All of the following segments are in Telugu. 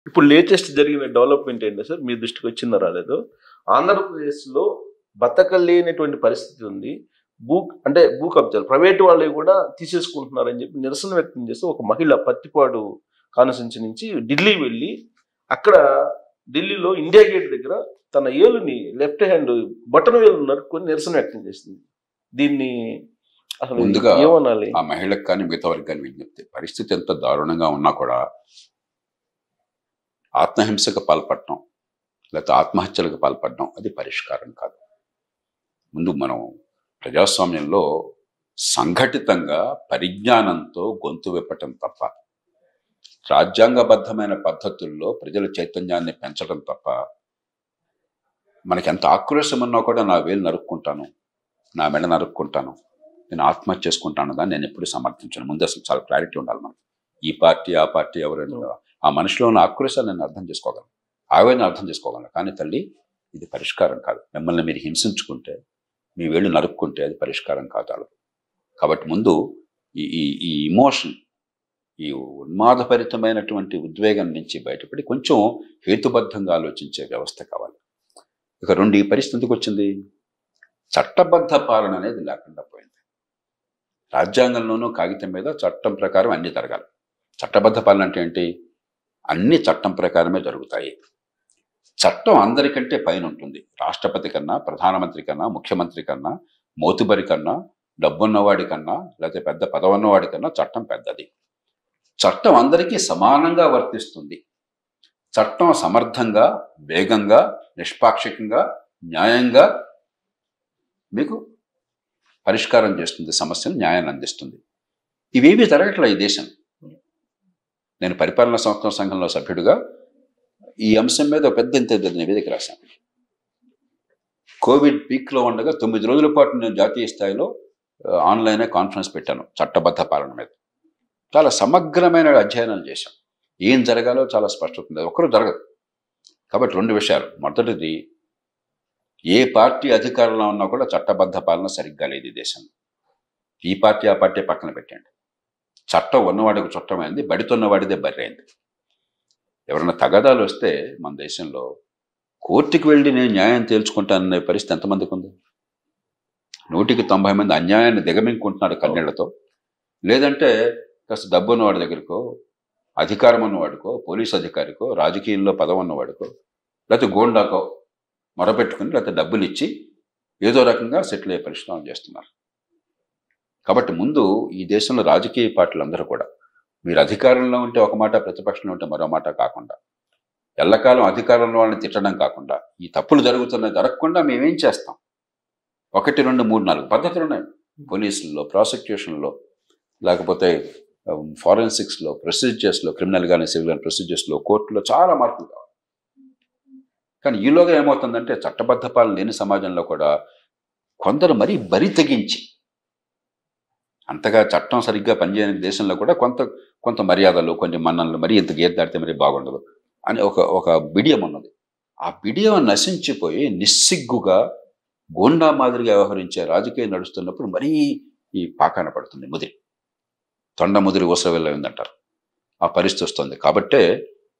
ఇప్పుడు లేటెస్ట్ జరిగిన డెవలప్మెంట్ ఏంటి సార్? మీ దృష్టికి వచ్చిందో రాలేదో, ఆంధ్రప్రదేశ్‌లో బతకలేనటువంటి పరిస్థితి ఉంది. అంటే భూ కబ్జాలు ప్రైవేట్ వాళ్ళవి కూడా తీసేసుకుంటున్నారని చెప్పి నిరసన వ్యక్తం చేస్తూ ఒక మహిళ పత్తిపాడు కాన్స్టిట్యుయెన్సీ నుంచి ఢిల్లీ వెళ్ళి, అక్కడ ఢిల్లీలో ఇండియా గేట్ దగ్గర తన ఏలుని లెఫ్ట్ హ్యాండ్ బటన్ వేలు నరుక్కొని నిరసన వ్యక్తం చేసింది. దీన్ని అసలు ముందుగా ఏమనాలి? ఆ మహిళకు కానీ మిగతా వారికి కానీ విజ్ఞప్తి, పరిస్థితి ఎంత దారుణంగా ఉన్నా కూడా ఆత్మహింసకు పాల్పడటం లేకపోతే ఆత్మహత్యలకు పాల్పడడం అది పరిష్కారం కాదు. ముందు మనం ప్రజాస్వామ్యంలో సంఘటితంగా పరిజ్ఞానంతో గొంతు విప్పటం తప్ప, రాజ్యాంగబద్ధమైన పద్ధతుల్లో ప్రజల చైతన్యాన్ని పెంచడం తప్ప, మనకి ఎంత ఆక్రోశం ఉన్నా కూడా నా వేలు నరుక్కుంటాను, నా మెడ నరుక్కుంటాను, నేను ఆత్మహత్య చేసుకుంటాను దాన్ని నేను ఎప్పుడు సమర్థించాను. ముందు అసలు చాలా క్లారిటీ ఉండాలి మనకి. ఈ పార్టీ ఆ పార్టీ ఎవరైనా ఆ మనిషిలో ఉన్న ఆక్రోశాన్ని నేను అర్థం చేసుకోగలను, ఆవేదన అర్థం చేసుకోగలను. కానీ తల్లి, ఇది పరిష్కారం కాదు. మిమ్మల్ని మీరు హింసించుకుంటే, మీ వేళ్ళు నరుక్కుంటే అది పరిష్కారం కాదు. కాబట్టి ముందు ఈ ఇమోషన్, ఈ ఉన్మాదభరితమైనటువంటి ఉద్వేగం నుంచి బయటపడి కొంచెం హేతుబద్ధంగా ఆలోచించే వ్యవస్థ కావాలి. ఇక రెండు, ఈ పరిస్థితి ఎందుకు వచ్చింది? చట్టబద్ధ పాలన అనేది లేకుండా పోయింది. రాజ్యాంగంలోనూ కాగితం మీద చట్టం ప్రకారం అన్ని జరగాలి. చట్టబద్ధ పాలన అంటే ఏంటి? అన్ని చట్టం ప్రకారమే జరుగుతాయి. చట్టం అందరికంటే పైన ఉంటుంది. రాష్ట్రపతి కన్నా, ప్రధానమంత్రి కన్నా, ముఖ్యమంత్రి కన్నా, మోతుబరి కన్నా, డబ్బున్నవాడి కన్నా, లేకపోతే పెద్ద పదవున్నవాడి కన్నా చట్టం పెద్దది. చట్టం అందరికీ సమానంగా వర్తిస్తుంది. చట్టం సమర్థంగా, వేగంగా, నిష్పాక్షికంగా, న్యాయంగా మీకు పరిష్కారం చేస్తుంది, సమస్యను న్యాయాన్ని అందిస్తుంది. ఇవేమీ జరగట్లే ఈ దేశం. నేను పరిపాలనా సంస్థల సంఘంలో సభ్యుడిగా ఈ అంశం మీద పెద్ద నివేదిక రాశాను. కోవిడ్ పీక్లో ఉండగా 9 రోజుల పాటు నేను జాతీయ స్థాయిలో ఆన్లైన్ కాన్ఫరెన్స్ పెట్టాను చట్టబద్ధ పాలన మీద. చాలా సమగ్రమైన అధ్యయనాలు చేశాం. ఏం జరగాలో చాలా స్పష్టత ఉంది. ఒక్కరూ జరగదు. కాబట్టి రెండు విషయాలు. మొదటిది, ఏ పార్టీ అధికారంలో ఉన్నా కూడా చట్టబద్ధ పాలన సరిగ్గా లేదు ఈ దేశంలో. ఈ పార్టీ ఆ పార్టీ పక్కన పెట్టండి. చట్టం ఉన్నవాడికి చుట్టమైంది, బడితున్నవాడిదే బర్రె అయింది. ఎవరైనా తగాదాలు వస్తే మన దేశంలో కోర్టుకు వెళ్ళి నేను న్యాయం తేల్చుకుంటాననే పరిస్థితి ఎంతమందికి ఉంది? 100కి 90 మంది అన్యాయాన్ని దిగమింగుకుంటున్నారు కన్నీళ్లతో. లేదంటే కాస్త డబ్బు ఉన్నవాడి దగ్గరకో, అధికారం ఉన్నవాడికో, పోలీసు అధికారికో, రాజకీయంలో పదవి ఉన్నవాడికో, లేకపోతే గోండాకో మొరపెట్టుకుని లేకపోతే డబ్బులు ఇచ్చి ఏదో రకంగా సెటిల్ అయ్యే పరిశ్రమలు చేస్తున్నారు. కాబట్టి ముందు ఈ దేశంలో రాజకీయ పార్టీలందరూ కూడా మీరు అధికారంలో ఉంటే ఒక మాట, ప్రతిపక్షంలో ఉంటే మరో మాట కాకుండా, ఎల్లకాలం అధికారంలో వాళ్ళని తిట్టడం కాకుండా, ఈ తప్పులు జరగకుండా మేమేం చేస్తాం? 1, 2, 3, 4 పద్ధతులు ఉన్నాయి. పోలీసుల్లో, ప్రాసిక్యూషన్లో, లేకపోతే ఫారెన్సిక్స్లో, ప్రొసీజర్స్లో, క్రిమినల్ కానీ సివిల్ కానీ ప్రొసీజర్స్లో, కోర్టులో చాలా మార్పులు కావాలి. కానీ ఈలోగా ఏమవుతుందంటే చట్టబద్ధ పాలన లేని సమాజంలో కూడా కొందరు మరీ బరి తెగించి, అంతగా చట్టం సరిగ్గా పనిచేయని దేశంలో కూడా కొంత మర్యాదలు, కొన్ని మన్ననలు, మరీ ఇంత గీత దాటితే మరీ బాగుండదు అని ఒక బిడియం ఉన్నది. ఆ బిడియం నశించిపోయి నిస్సిగ్గుగా గోండా మాదిరిగా వ్యవహరించే రాజకీయం నడుస్తున్నప్పుడు మరీ ఈ పాకాన పడుతుంది ముదిరి. తొండ ముదిరి ఊసవెళ్ళందంటారు. ఆ పరిస్థితి వస్తుంది. కాబట్టే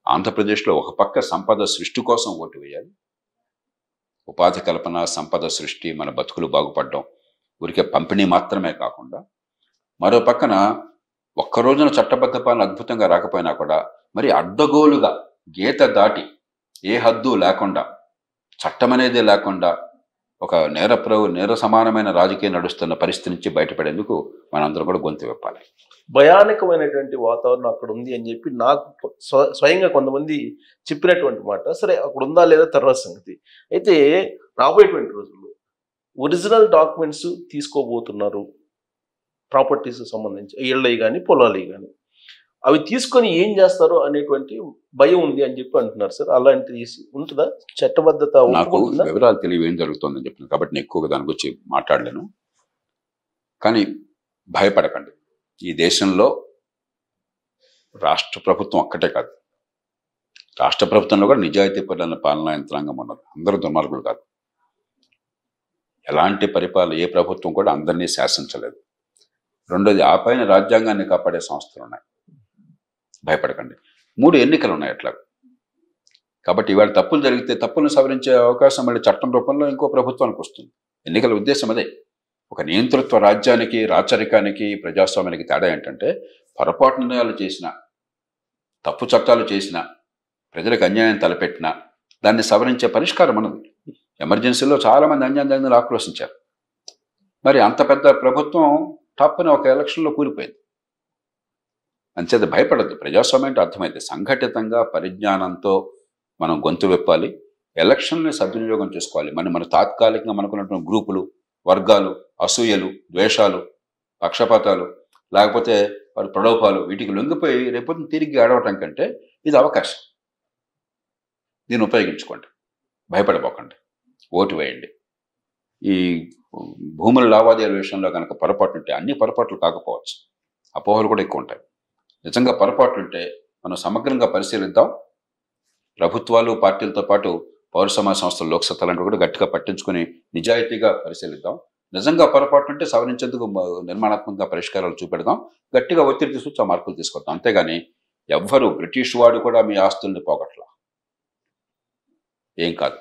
ఆంధ్రప్రదేశ్లో ఒక పక్క సంపద సృష్టి కోసం ఓటు వేయాలి. ఉపాధి కల్పన, సంపద సృష్టి, మన బతుకులు బాగుపడడం, ఊరికే పంపిణీ మాత్రమే కాకుండా, మరో పక్కన ఒక్కరోజున చట్టబద్ధ పాలన అద్భుతంగా రాకపోయినా కూడా మరి అడ్డగోలుగా గీత దాటి ఏ హద్దు లేకుండా, చట్టం అనేదే లేకుండా ఒక నేర సమానమైన రాజకీయం నడుస్తున్న పరిస్థితి నుంచి బయటపడేందుకు మనందరం కూడా గొంతు విప్పాలి. భయానకమైనటువంటి వాతావరణం అక్కడ ఉంది అని చెప్పి నాకు స్వయంగా కొంతమంది చెప్పినటువంటి మాట. సరే, అక్కడ ఉందా లేదా తర్వాత సంగతి. అయితే రాబోయేటువంటి రోజుల్లో ఒరిజినల్ డాక్యుమెంట్స్ తీసుకోబోతున్నారు, ప్రాపర్టీస్ సంబంధించి ఇళ్ళవి కానీ పొలాలు కానీ, అవి తీసుకొని ఏం చేస్తారు అనేటువంటి భయం ఉంది అని చెప్పి అంటున్నారు సార్. అలాంటిది ఉంటుందా? చట్టబద్ధత నాకు వివరాలు తెలియదు ఏం జరుగుతుందని చెప్పిన కాబట్టి నేను ఎక్కువగా దాని గురించి మాట్లాడలేను. కానీ భయపడకండి. ఈ దేశంలో రాష్ట్ర ప్రభుత్వం ఒక్కటే కాదు, రాష్ట్ర ప్రభుత్వంలో కూడా నిజాయితీ పరులైన పాలనా యంత్రాంగం ఉన్నది. అందరూ దుర్మార్గులు కాదు. ఎలాంటి పరిపాలన ఏ ప్రభుత్వం కూడా అందరినీ శాసించలేదు. రెండోది, ఆ పైన రాజ్యాంగాన్ని కాపాడే సంస్థలు ఉన్నాయి. భయపడకండి. 3 ఎన్నికలు ఉన్నాయి. అట్లా కాబట్టి ఇవాళ తప్పులు జరిగితే తప్పులను సవరించే అవకాశం మళ్ళీ చట్టం రూపంలో ఇంకో ప్రభుత్వానికి వస్తుంది. ఎన్నికల ఉద్దేశం అదే. ఒక నియంతృత్వ రాజ్యానికి, రాచరికానికి, ప్రజాస్వామ్యానికి తేడా ఏంటంటే పొరపాటు నిర్ణయాలు చేసిన, తప్పు చట్టాలు చేసిన, ప్రజలకు అన్యాయం తలపెట్టిన దాన్ని సవరించే పరిష్కారం అన్నది. ఎమర్జెన్సీలో చాలామంది అన్యాయం జరిగిందని ఆక్రోశించారు. మరి అంత పెద్ద ప్రభుత్వం తప్పని ఒక ఎలక్షన్లో కూలిపోయింది. అంచేత భయపడద్దు. ప్రజాస్వామ్యం అంటే అర్థమైంది. సంఘటితంగా పరిజ్ఞానంతో మనం గొంతు విప్పాలి. ఎలక్షన్ని సద్వినియోగం చేసుకోవాలి. మన తాత్కాలికంగా మనకున్నటువంటి గ్రూపులు, వర్గాలు, అసూయలు, ద్వేషాలు, పక్షపాతాలు, లేకపోతే వారి ప్రలోభాలు, వీటికి లొంగిపోయి రేపొద్దున తిరిగి ఆడవటం కంటే ఇది అవకాశం. దీన్ని ఉపయోగించుకోండి, భయపడబోకండి, ఓటు వేయండి. ఈ భూముల లావాదేవీల విషయంలో కనుక పొరపాటు ఉంటే, అన్ని పొరపాట్లు కాకపోవచ్చు, అపోహలు కూడా ఎక్కువ ఉంటాయి. నిజంగా పొరపాట్లు ఉంటే మనం సమగ్రంగా పరిశీలిద్దాం. ప్రభుత్వాలు, పార్టీలతో పాటు పౌర సమాజ సంస్థలు, లోక్సత్తాలను కూడా గట్టిగా పట్టించుకుని నిజాయితీగా పరిశీలిద్దాం. నిజంగా పొరపాటు ఉంటే సవరించేందుకు నిర్మాణాత్మకంగా పరిష్కారాలు చూపెడదాం. గట్టిగా ఒత్తిడి తీసుకొచ్చి ఆ మార్పులు తీసుకొద్దాం. అంతేగాని ఎవ్వరు, బ్రిటిష్ వాడు కూడా మీ ఆస్తుల్ని పోగొట్ల, ఏం కాదు.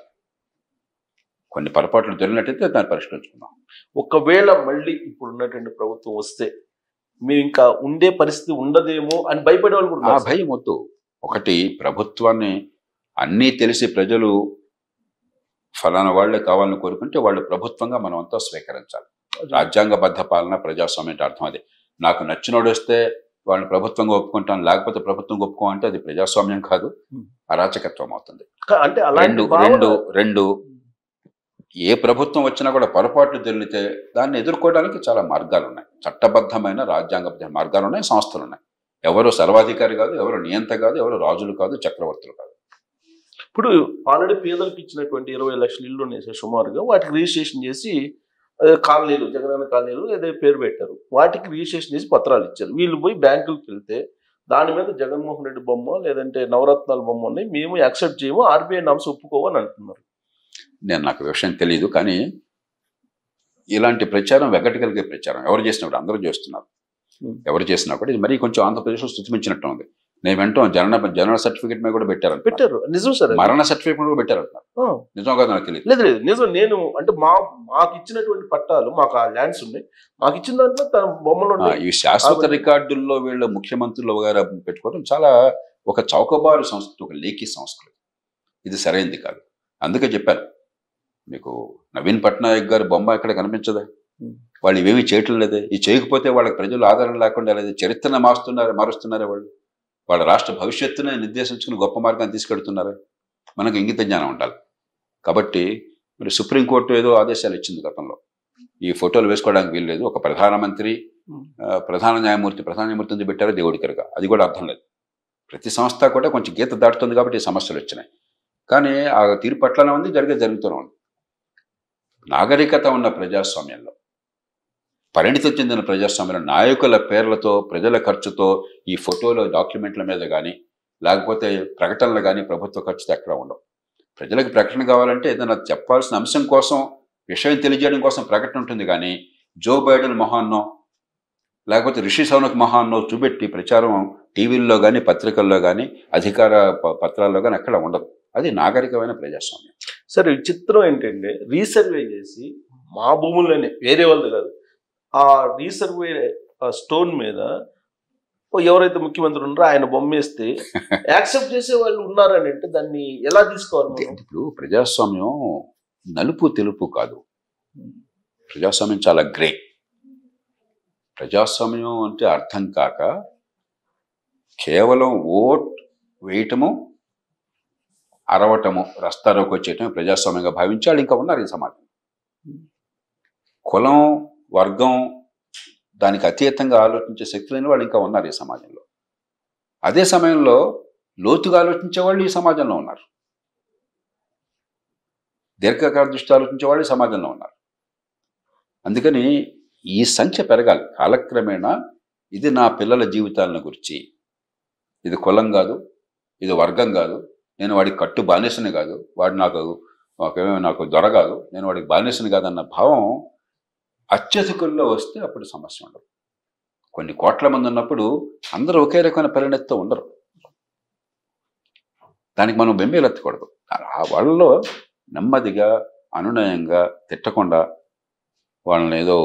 కొన్ని పొరపాట్లు జరిగినట్టయితే దాన్ని పరిష్కరించుకుందాం. ఒకవేళ మళ్ళీ ఇప్పుడు ఉన్నటువంటి ప్రభుత్వం వస్తే మీరు ఇంకా ఉండే పరిస్థితి ఉండదేమో అని భయపడే వాళ్ళు కూడా ఆ భయం వద్దు. ఒకటి, ప్రభుత్వాన్ని అన్నీ తెలిసి ప్రజలు ఫలానా వాళ్లే కావాలని కోరుకుంటే వాళ్ళు ప్రభుత్వంగా మనం అంతా స్వీకరించాలి. రాజ్యాంగబద్ధ పాలన, ప్రజాస్వామ్యం అంటే అర్థం అదే. నాకు నచ్చినోడు వస్తే వాళ్ళని ప్రభుత్వంగా ఒప్పుకుంటాను, లేకపోతే ప్రభుత్వం ఒప్పుకోమంటే అది ప్రజాస్వామ్యం కాదు, అరాచకత్వం అవుతుంది. అంటే రెండు ఏ ప్రభుత్వం వచ్చినా కూడా పొరపాట్లు జరిగితే దాన్ని ఎదుర్కోవడానికి చాలా మార్గాలు ఉన్నాయి. చట్టబద్ధమైన రాజ్యాంగబద్ధ మార్గాలు ఉన్నాయి, సంస్థలు ఉన్నాయి. ఎవరు సర్వాధికారి కాదు, ఎవరు నియంత కాదు, ఎవరు రాజులు కాదు, చక్రవర్తులు కాదు. ఇప్పుడు ఆల్రెడీ పేదలకు ఇచ్చినటువంటి 20 లక్షల ఇళ్ళు ఉన్నాయి సార్ సుమారుగా. వాటికి రిజిస్ట్రేషన్ చేసి కాలనీలు, జగనన్న కాలనీలు ఏదో పేరు పెట్టారు. వాటికి రిజిస్ట్రేషన్ చేసి పత్రాలు ఇచ్చారు. వీళ్ళు పోయి బ్యాంకులకు వెళ్తే దాని మీద జగన్మోహన్ రెడ్డి బొమ్మ లేదంటే నవరత్నాల బొమ్మ ఉన్నాయి, మేము యాక్సెప్ట్ చేయము, ఆర్బీఐ నామ్స్ ఒప్పుకోవని అంటున్నారు. నాకు విషయం తెలియదు, కానీ ఇలాంటి ప్రచారం వెగటికలిగే ప్రచారం ఎవరు చేసినప్పుడు అందరూ చేస్తున్నారు. ఎవరు చేసినా కూడా ఇది మరీ కొంచెం ఆంధ్రప్రదేశ్లో స్థుతిమించినట్టు ఉంది. నేను వెంటనే జనన సర్టిఫికేట్ మీద కూడా పెట్టారు. నిజం సార్, మరణ సర్టిఫికేట్ కూడా పెట్టారంటున్నారు. నిజం కాదు నాకు తెలియదు. లేదు నిజం. నేను అంటే మాకు ఇచ్చినటువంటి పట్టాలు, మాకు ఆ ల్యాండ్స్ ఉన్నాయి, మాకు ఇచ్చిన దాంట్లో తన బొమ్మలు ఈ శాశ్వత రికార్డుల్లో వీళ్ళు ముఖ్యమంత్రులు గారు పెట్టుకోవడం చాలా ఒక చౌకబారు సంస్కృతి, ఒక లేఖీ సంస్కృతి. ఇది సరైనది కాదు. అందుకే చెప్పారు మీకు, నవీన్ పట్నాయక్ గారి బొమ్మ ఎక్కడ కనిపించదా? వాళ్ళు ఇవేమీ చేయటం లేదే. ఈ చేయకపోతే వాళ్ళకి ప్రజలు ఆదరణ లేకుండా లేదు, చరిత్రను మారుస్తున్నారే వాళ్ళ రాష్ట్ర భవిష్యత్తునే నిర్దేశించుకుని గొప్ప మార్గాన్ని తీసుకెడుతున్నారు. మనకు ఇంగిత జ్ఞానం ఉండాలి. కాబట్టి మరి సుప్రీంకోర్టు ఏదో ఆదేశాలు ఇచ్చింది గతంలో, ఈ ఫోటోలు వేసుకోవడానికి వీల్లేదు. ఒక ప్రధానమంత్రి, ప్రధాన న్యాయమూర్తిని పెట్టారో దేవుడికరుగా, అది కూడా అర్థం లేదు. ప్రతి సంస్థ కూడా కొంచెం గీత దాటుతుంది కాబట్టి సమస్యలు వచ్చినాయి. కానీ ఆ తీర్పు పట్లనే ఉంది, జరుగుతూనే ఉంది. నాగరికత ఉన్న ప్రజాస్వామ్యంలో, పరిణితి చెందిన ప్రజాస్వామ్యంలో నాయకుల పేర్లతో, ప్రజల ఖర్చుతో ఈ ఫోటోలు, డాక్యుమెంట్ల మీద కానీ లేకపోతే ప్రకటనలు కానీ ప్రభుత్వ ఖర్చుతో ఎక్కడ ఉండవు. ప్రజలకు ప్రకటన కావాలంటే ఏదైనా చెప్పాల్సిన అంశం కోసం, విషయం తెలియజేయడం కోసం ప్రకటన ఉంటుంది. కానీ జో బైడెన్ మొహాన్నో లేకపోతే రిషి సౌనక్ మొహాన్నో చూపెట్టి ప్రచారం టీవీల్లో కానీ, పత్రికల్లో కానీ, అధికార పత్రాల్లో కానీ ఎక్కడ ఉండదు. అది నాగరికమైన ప్రజాస్వామ్యం. సరే, చిత్రం ఏంటంటే రీసర్వే చేసి మా భూముల్లోనే, వేరే వాళ్ళది కాదు, ఆ రీసర్వే స్టోన్ మీద ఎవరైతే ముఖ్యమంత్రి ఉన్నారో ఆయన బొమ్మ వేస్తే యాక్సెప్ట్ చేసే వాళ్ళు ఉన్నారని అంటే దాన్ని ఎలా తీసుకోవాలి? ఇప్పుడు ప్రజాస్వామ్యం నలుపు తెలుపు కాదు. ప్రజాస్వామ్యం చాలా గ్రే. ప్రజాస్వామ్యం అంటే అర్థం కాక కేవలం ఓట్ వేయటము, అరవటము, రస్తారోకి వచ్చేయటం ప్రజాస్వామ్యంగా భావించి వాళ్ళు ఇంకా ఉన్నారు ఈ సమాజం. కులం, వర్గం, దానికి అతీతంగా ఆలోచించే శక్తి లేని వాళ్ళు ఇంకా ఉన్నారు ఈ సమాజంలో. అదే సమయంలో లోతుగా ఆలోచించే వాళ్ళు ఈ సమాజంలో ఉన్నారు. దీర్ఘకాల దృష్టి ఆలోచించే వాళ్ళు ఈ సమాజంలో ఉన్నారు. అందుకని ఈ సంఖ్య పెరగాలి కాలక్రమేణా. ఇది నా పిల్లల జీవితాలను గురించి, ఇది కులం కాదు, ఇది వర్గం కాదు, నేను వాడికి కట్టు బానిసని కాదు, వాడు నాకు దొర కాదు, నేను వాడికి బానిసని కాదన్న భావం అత్యధికుల్లో వస్తే అప్పుడు సమస్య ఉండదు. కొన్ని కోట్ల మంది ఉన్నప్పుడు అందరూ ఒకే రకమైన పరిణతితో ఉండరు. దానికి మనం బెంబేలెత్తకూడదు. ఆ వాళ్ళలో నెమ్మదిగా అనునయంగా తిట్టకుండా వాళ్ళని ఏదో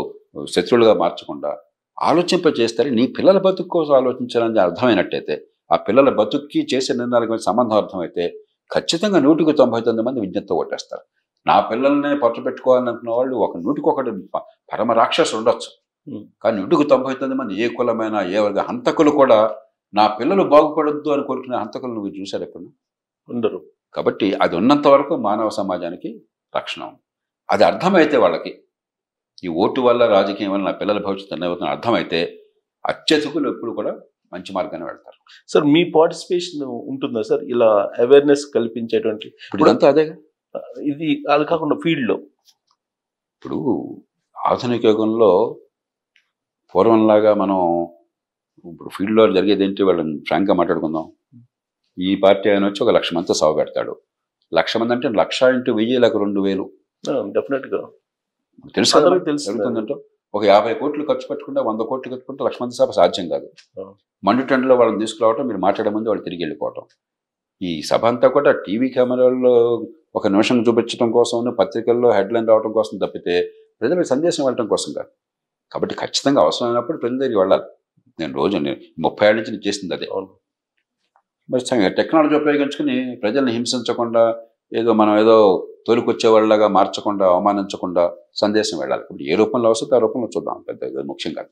శత్రువులుగా మార్చకుండా ఆలోచింపజేస్తారు. నీ పిల్లల బతుకు కోసం ఆలోచించాలని అర్థమైనట్టయితే, ఆ పిల్లల బతుక్కి చేసే నిర్ణయాలకు మధ్య సంబంధం అర్థమైతే ఖచ్చితంగా 199 మంది విజ్ఞతతో కొట్టేస్తారు. నా పిల్లల్నే పట్టు పెట్టుకోవాలని అనుకున్న వాళ్ళు ఒక 100కి పరమ రాక్షసులు ఉండొచ్చు. కానీ 199 మంది ఏ కులమైనా ఏ వర్గ హంతకులు కూడా నా పిల్లలు బాగుపడొద్దు అని కోరుకునే హంతకులు నువ్వు చూశారు ఎప్పుడు? ఉండరు. కాబట్టి అది ఉన్నంత వరకు మానవ సమాజానికి రక్షణ ఉంది. అది అర్థమైతే వాళ్ళకి ఈ ఓటు వల్ల రాజకీయం వల్ల నా పిల్లల భవిష్యత్తు అనే అర్థమైతే అత్యధికులు ఎప్పుడు కూడా మంచి మార్గాన్ని వెళ్తారు. సార్ మీ పార్టిసిపేషన్ ఉంటుందా సార్ ఇలా అవేర్నెస్ కల్పించేటువంటి? ఇప్పుడు ఇదంతా అదేగా. ఇది అది కాకుండా ఫీల్డ్లో ఇప్పుడు ఆధునిక యుగంలో పూర్వంలాగా మనం ఇప్పుడు ఫీల్డ్లో జరిగేది ఏంటి? వాళ్ళని ఫ్రాంక్గా మాట్లాడుకుందాం. ఈ పార్టీ ఆయన వచ్చి 1,00,000 మందితో సభ పెడతాడు. 1,00,000 మంది అంటే 1,00,000 × 1000 లేక 2,000. డెఫినెట్గా తెలుసు కదా జరుగుతుందంటే. ఒక 50 కోట్లు ఖర్చు పెట్టుకుంటే 100 కోట్లు పెట్టుకుంటే 1,00,000 మంది సభ సాధ్యం కాదు. మండుటెండలో వాళ్ళని తీసుకురావటం, మీరు మాట్లాడే ముందు వాళ్ళు తిరిగి వెళ్ళిపోవటం. ఈ సభ అంతా కూడా టీవీ కెమెరాల్లో ఒక నిమిషం చూపించడం కోసం, పత్రికల్లో హెడ్లైన్ రావడం కోసం తప్పితే ప్రజలకు సందేశం వెళ్ళడం కోసం కాదు. కాబట్టి ఖచ్చితంగా అవసరమైనప్పుడు ప్రజల దగ్గరికి వెళ్ళాలి. నేను 30 ఏళ్ళ నుంచి నేను చేసింది అదే. మరి టెక్నాలజీ ఉపయోగించుకుని ప్రజల్ని హింసించకుండా, మనం ఏదో తోలుకొచ్చే వాళ్ళలాగా మార్చకుండా, అవమానించకుండా సందేశం వెళ్ళాలి. కాబట్టి ఏ రూపంలో వస్తే ఆ రూపంలో చూద్దాం. పెద్ద ముఖ్యం కాదు.